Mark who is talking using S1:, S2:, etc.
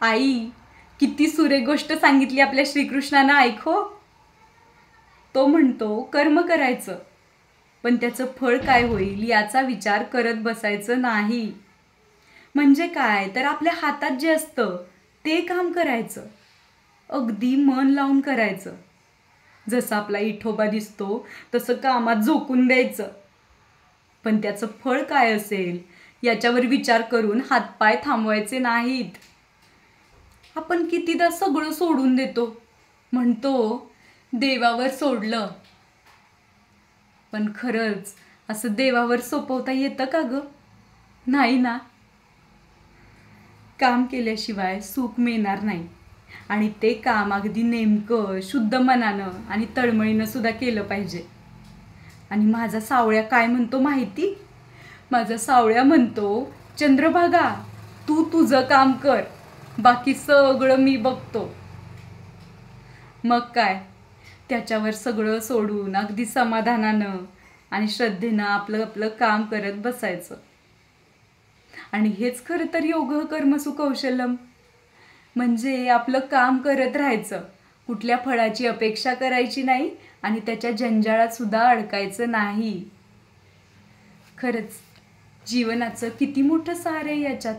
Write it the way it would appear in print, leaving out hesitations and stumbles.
S1: आई, किती सुरेख गोष्ट सांगितली आपल्या श्रीकृष्णानं, ऐको. तो म्हणतो कर्म करायचं, पण त्याचं फळ काय होईल याचा विचार करत बसायचं नाही. म्हणजे काय तर आपल्या हातात जे असतं ते काम करायचं, अगदी मन लावून करायचं. जसं आपला इठोबा दिसतो तसं कामात झोकून द्यायचं. पण त्याचं फळ काय असेल याच्यावर विचार करून हातपाय थांबवायचे नाहीत. आपण कितीदा सगळं सोडून देतो, म्हणतो देवावर सोडलं. पण खरंच असं देवावर सोपवता येतं का ग? नाही ना. काम केल्याशिवाय सुख मिळणार नाही. आणि ते काम अगदी नेमकं शुद्ध मनानं आणि तळमळीनं सुद्धा केलं पाहिजे. आणि माझा सावळ्या काय म्हणतो माहिती? माझा सावळ्या म्हणतो, चंद्रभागा तू तुझं काम कर, बाकी सगळं मी बघतो. मग काय, त्याच्यावर सगळं सोडून अगदी समाधानानं आणि श्रद्धेनं आपलं आपलं काम करत बसायचं. आणि हेच खरं तर योग कर्मसु कौशलम. म्हणजे आपलं काम करत राहायचं, कुठल्या फळाची अपेक्षा करायची नाही आणि त्याच्या जंजाळात सुद्धा अडकायचं नाही. खरंच जीवनाचं किती मोठं सार आहे याच्यात.